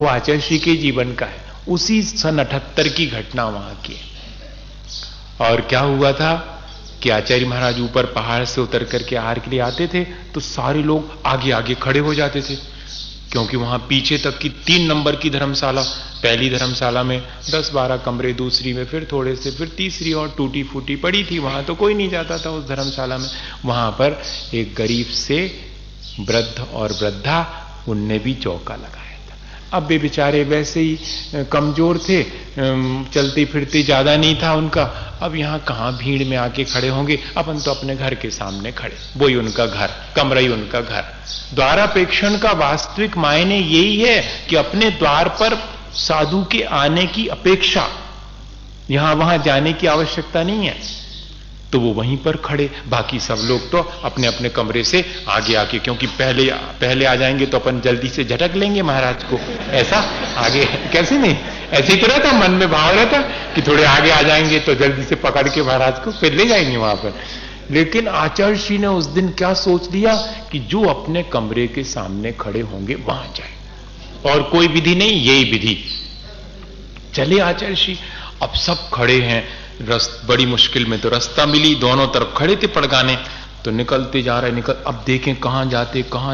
वो आचार्य श्री के जीवन का है, उसी सन 78 की घटना वहां की। और क्या हुआ था कि आचार्य महाराज ऊपर पहाड़ से उतर करके आहार के लिए आते थे तो सारे लोग आगे आगे खड़े हो जाते थे, क्योंकि वहां पीछे तक की 3 नंबर की धर्मशाला, पहली धर्मशाला में 10-12 कमरे, दूसरी में फिर थोड़े से, फिर तीसरी और टूटी फूटी पड़ी थी, वहां तो कोई नहीं जाता था उस धर्मशाला में। वहां पर एक गरीब से वृद्ध और वृद्धा, उनने भी चौका लगाया था। अब वे बेचारे वैसे ही कमजोर थे, चलते फिरते ज्यादा नहीं था उनका। अब यहां कहां भीड़ में आके खड़े होंगे, अपन तो अपने घर के सामने खड़े, वही उनका घर, कमरा ही उनका घर। द्वारापेक्षण का वास्तविक मायने यही है कि अपने द्वार पर साधु के आने की अपेक्षा, यहां वहां जाने की आवश्यकता नहीं है। तो वो वहीं पर खड़े, बाकी सब लोग तो अपने अपने कमरे से आगे आके, क्योंकि पहले आ जाएंगे तो अपन जल्दी से झटक लेंगे महाराज को, ऐसा आगे कैसे नहीं, ऐसे ही तो रहता, मन में भाव रहता कि थोड़े आगे आ जाएंगे तो जल्दी से पकड़ के महाराज को फिर ले जाएंगे वहां पर। लेकिन आचार्य श्री ने उस दिन क्या सोच लिया कि जो अपने कमरे के सामने खड़े होंगे वहां जाए, और कोई विधि नहीं, यही विधि। चले आचार्य श्री, अब सब खड़े हैं, बड़ी मुश्किल में तो रास्ता मिली, दोनों तरफ खड़े थे पड़गाने, तो निकलते जा रहे, अब देखें कहां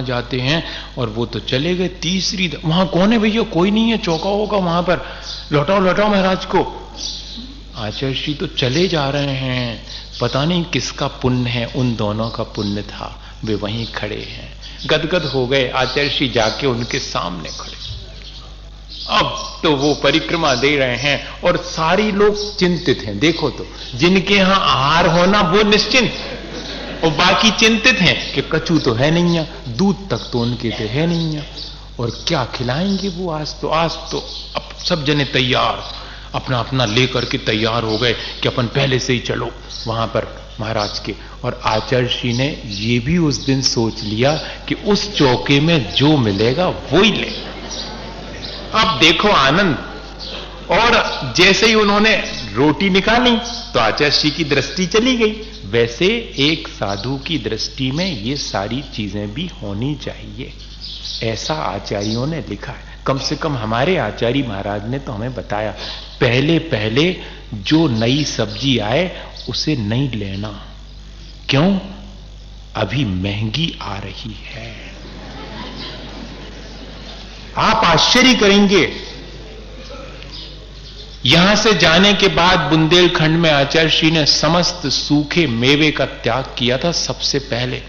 जाते हैं, और वो तो चले गए तीसरी। वहां कौन है भैया? कोई नहीं है, चौका होगा वहां पर, लौटाओ महाराज को। आचार्य श्री तो चले जा रहे हैं, पता नहीं किसका पुण्य है, उन दोनों का पुण्य था, वे वहीं खड़े हैं। गदगद हो गए आचार्य श्री, जाके उनके सामने खड़े। अब तो वो परिक्रमा दे रहे हैं और सारी लोग चिंतित हैं। देखो तो, जिनके यहां आहार होना वो निश्चिंत, और बाकी चिंतित हैं कि कचू तो है नहीं है, दूध तक तो उनके तो है नहीं है, और क्या खिलाएंगे वो। आज तो अब सब जने तैयार, अपना अपना लेकर के तैयार हो गए कि अपन पहले से ही चलो वहां पर महाराज के। और आचार्य श्री ने ये भी उस दिन सोच लिया कि उस चौके में जो मिलेगा वो ही ले। अब देखो आनंद, और जैसे ही उन्होंने रोटी निकाली तो आचार्य श्री की दृष्टि चली गई। वैसे एक साधु की दृष्टि में ये सारी चीजें भी होनी चाहिए, ऐसा आचार्यों ने लिखा है। कम से कम हमारे आचार्य महाराज ने तो हमें बताया, पहले जो नई सब्जी आए उसे नहीं लेना, क्यों? अभी महंगी आ रही है। आप आश्चर्य करेंगे, यहां से जाने के बाद बुंदेलखंड में आचार्य श्री ने समस्त सूखे मेवे का त्याग किया था। सबसे पहले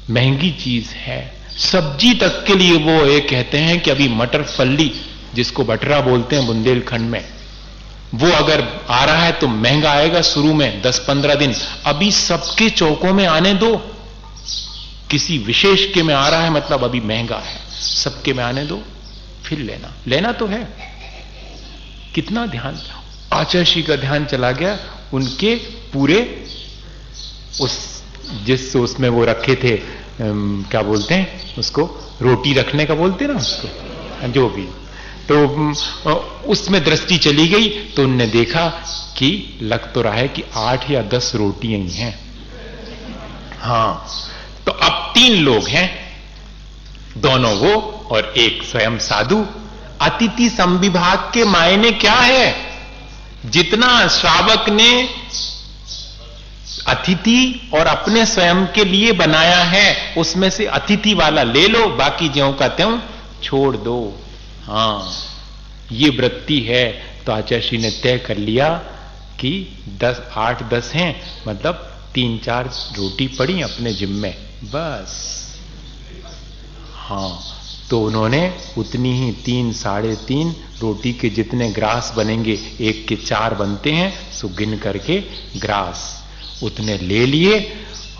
महंगी चीज है, सब्जी तक के लिए वो ये कहते हैं कि अभी मटर फल्ली, जिसको बटरा बोलते हैं बुंदेलखंड में, वो अगर आ रहा है तो महंगा आएगा शुरू में 10-15 दिन, अभी सबके चौकों में आने दो। किसी विशेष के में आ रहा है मतलब अभी महंगा है, सबके में आने दो, फिर लेना तो है। कितना ध्यान, आचार्य श्री का ध्यान चला गया उनके पूरे उसमें वो रखे थे, क्या बोलते हैं उसको, रोटी रखने का बोलते हैं ना उसको, जो भी, तो उसमें दृष्टि चली गई तो उनने देखा कि लग तो रहा है कि 8 या 10 रोटियां ही हैं। हाँ, तो अब 3 लोग हैं, दोनों वो और एक स्वयं साधु। अतिथि संविभाग के मायने क्या है? जितना श्रावक ने अतिथि और अपने स्वयं के लिए बनाया है उसमें से अतिथि वाला ले लो, बाकी ज्यों का त्यों छोड़ दो। हाँ, ये वृत्ति है। तो आचार्य श्री ने तय कर लिया कि 8-10 हैं, मतलब 3-4 रोटी पड़ी अपने जिम्मे, बस। हाँ, तो उन्होंने उतनी ही 3-3.5 रोटी के जितने ग्रास बनेंगे, एक के 4 बनते हैं, सो गिन करके ग्रास उतने ले लिए।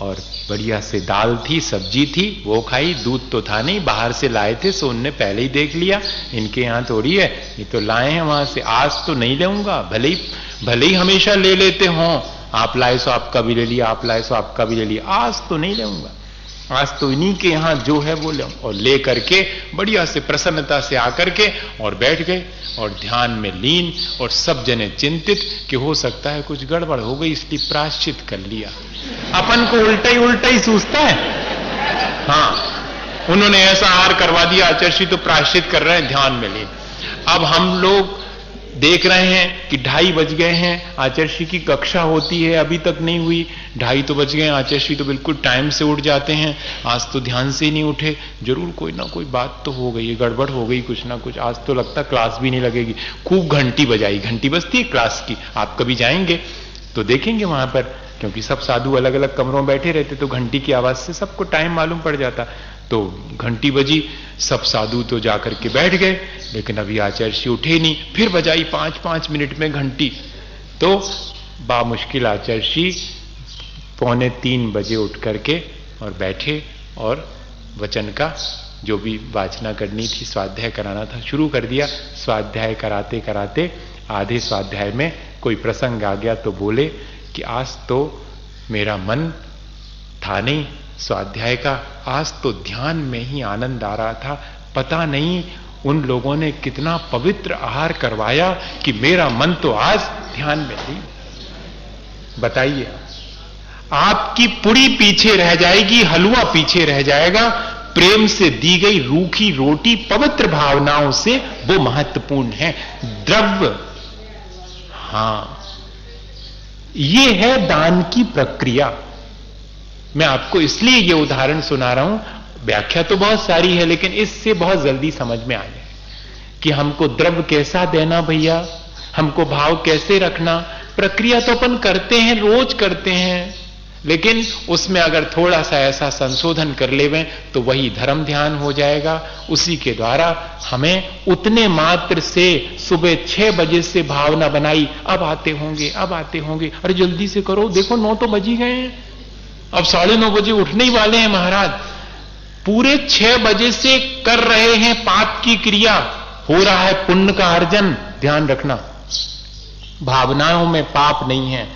और बढ़िया से दाल थी, सब्जी थी, वो खाई। दूध तो था नहीं, बाहर से लाए थे, सो उनने पहले ही देख लिया इनके यहां थोड़ी है, ये तो लाए हैं वहां से, आज तो नहीं लूंगा। भले ही हमेशा ले लेते हो, आप लाए सो आपका भी ले लिया, आप लाए सो आपका भी ले लिया, आज तो नहीं लूंगा, आज तो इन्हीं के यहां जो है वो ले। और ले करके बढ़िया से प्रसन्नता से आकर के और बैठ गए और ध्यान में लीन। और सब जने चिंतित कि हो सकता है कुछ गड़बड़ हो गई, इसलिए प्रायश्चित कर लिया। अपन को उल्टा ही सूझता है। हाँ, उन्होंने ऐसा आहार करवा दिया, आचार्य तो प्रायश्चित कर रहे हैं, ध्यान में लीन। अब हम लोग देख रहे हैं कि 2:30 बज गए हैं, आचार्य की कक्षा होती है, अभी तक नहीं हुई, 2:30 तो बज गए, आचार्य तो बिल्कुल टाइम से उठ जाते हैं, आज तो ध्यान से ही नहीं उठे, जरूर कोई ना कोई बात तो हो गई, गड़बड़ हो गई कुछ ना कुछ, आज तो लगता क्लास भी नहीं लगेगी। खूब घंटी बजाई, घंटी बजती है क्लास की, आप कभी जाएंगे तो देखेंगे वहां पर, क्योंकि सब साधु अलग अलग कमरों में बैठे रहते, तो घंटी की आवाज से सबको टाइम मालूम पड़ जाता। तो घंटी बजी, सब साधु तो जाकर के बैठ गए, लेकिन अभी आचार्य उठे नहीं, फिर बजाई 5-5 मिनट में घंटी, तो बामुश्किल आचार्य 2:45 बजे उठ करके और बैठे और वचन का जो भी वाचना करनी थी, स्वाध्याय कराना था, शुरू कर दिया। स्वाध्याय कराते कराते आधे स्वाध्याय में कोई प्रसंग आ गया तो बोले कि आज तो मेरा मन था नहीं स्वाध्याय का, आज तो ध्यान में ही आनंद आ रहा था, पता नहीं उन लोगों ने कितना पवित्र आहार करवाया कि मेरा मन तो आज ध्यान में नहीं। बताइए, आपकी पुड़ी पीछे रह जाएगी, हलवा पीछे रह जाएगा, प्रेम से दी गई रूखी रोटी पवित्र भावनाओं से वो महत्वपूर्ण है। द्रव्य, हां, ये है दान की प्रक्रिया। मैं आपको इसलिए ये उदाहरण सुना रहा हूं, व्याख्या तो बहुत सारी है, लेकिन इससे बहुत जल्दी समझ में आ जाए कि हमको द्रव्य कैसा देना भैया, हमको भाव कैसे रखना। प्रक्रिया तो अपन करते हैं, रोज करते हैं, लेकिन उसमें अगर थोड़ा सा ऐसा संशोधन कर लेवें तो वही धर्म ध्यान हो जाएगा। उसी के द्वारा हमें उतने मात्र से सुबह 6 बजे से भावना बनाई, अब आते होंगे, अब आते होंगे, अरे जल्दी से करो, देखो 9 तो बज ही गए हैं, अब 9:30 बजे उठने ही वाले हैं महाराज। पूरे 6 बजे से कर रहे हैं पाप की क्रिया, हो रहा है पुण्य का अर्जन। ध्यान रखना, भावनाओं में पाप नहीं है,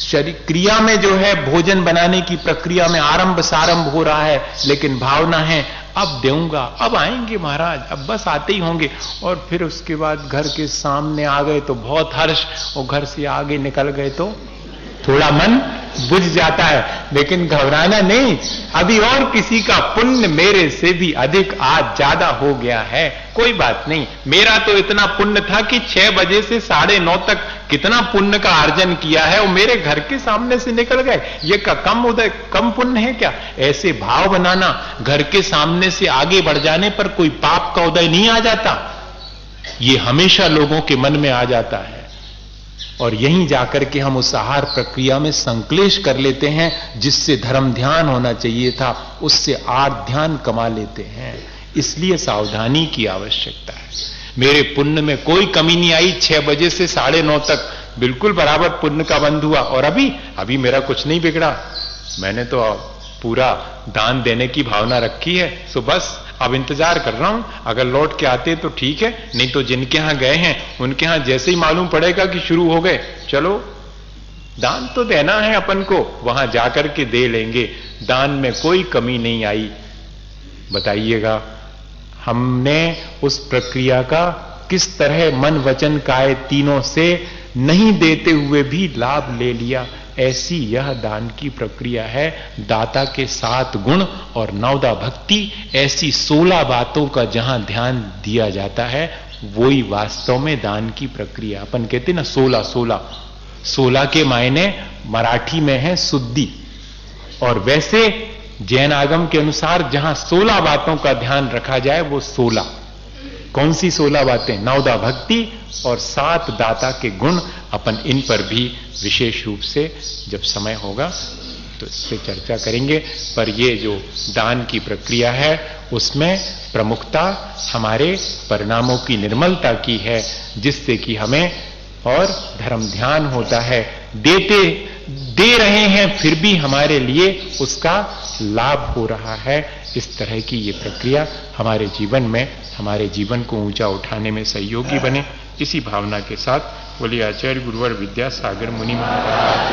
शरीर क्रिया में जो है भोजन बनाने की प्रक्रिया में आरंभ सारंभ हो रहा है, लेकिन भावना है अब देऊंगा, अब आएंगे महाराज, अब बस आते ही होंगे। और फिर उसके बाद घर के सामने आ गए तो बहुत हर्ष, और घर से आगे निकल गए तो थोड़ा मन बुझ जाता है, लेकिन घबराना नहीं, अभी और किसी का पुण्य मेरे से भी अधिक आज ज्यादा हो गया है, कोई बात नहीं। मेरा तो इतना पुण्य था कि 6 बजे से 9:30 तक कितना पुण्य का अर्जन किया है, वो मेरे घर के सामने से निकल गए, ये कम पुण्य है क्या? ऐसे भाव बनाना, घर के सामने से आगे बढ़ जाने पर कोई पाप का उदय नहीं आ जाता, ये हमेशा लोगों के मन में आ जाता है। और यहीं जाकर के हम उस आहार प्रक्रिया में संक्लेश कर लेते हैं, जिससे धर्म ध्यान होना चाहिए था, उससे आर्थ ध्यान कमा लेते हैं। इसलिए सावधानी की आवश्यकता है। मेरे पुण्य में कोई कमी नहीं आई, 6 बजे से 9:30 तक बिल्कुल बराबर पुण्य का बंध हुआ, और अभी मेरा कुछ नहीं बिगड़ा, मैंने तो पूरा दान देने की भावना रखी है, सो बस अब इंतजार कर रहा हूं, अगर लौट के आते तो ठीक है, नहीं तो जिनके यहां गए हैं उनके यहां जैसे ही मालूम पड़ेगा कि शुरू हो गए, चलो दान तो देना है अपन को, वहां जाकर के दे लेंगे। दान में कोई कमी नहीं आई। बताइएगा, हमने उस प्रक्रिया का किस तरह मन वचन काया तीनों से नहीं देते हुए भी लाभ ले लिया। ऐसी यह दान की प्रक्रिया है। दाता के 7 गुण और 9 भक्ति, ऐसी 16 बातों का जहां ध्यान दिया जाता है, वही वास्तव में दान की प्रक्रिया। अपन कहते ना 16 के मायने मराठी में है शुद्धि, और वैसे जैन आगम के अनुसार जहां 16 बातों का ध्यान रखा जाए वो 16। कौन सी 16 बातें? 9 भक्ति और 7 दाता के गुण। अपन इन पर भी विशेष रूप से जब समय होगा तो इस पर चर्चा करेंगे। पर ये जो दान की प्रक्रिया है उसमें प्रमुखता हमारे परिणामों की निर्मलता की है, जिससे कि हमें और धर्म ध्यान होता है। दे रहे हैं फिर भी हमारे लिए उसका लाभ हो रहा है। इस तरह की ये प्रक्रिया हमारे जीवन में, हमारे जीवन को ऊंचा उठाने में सहयोगी बने। इसी भावना के साथ बोलिए आचार्य गुरुवर विद्यासागर मुनि महाराज।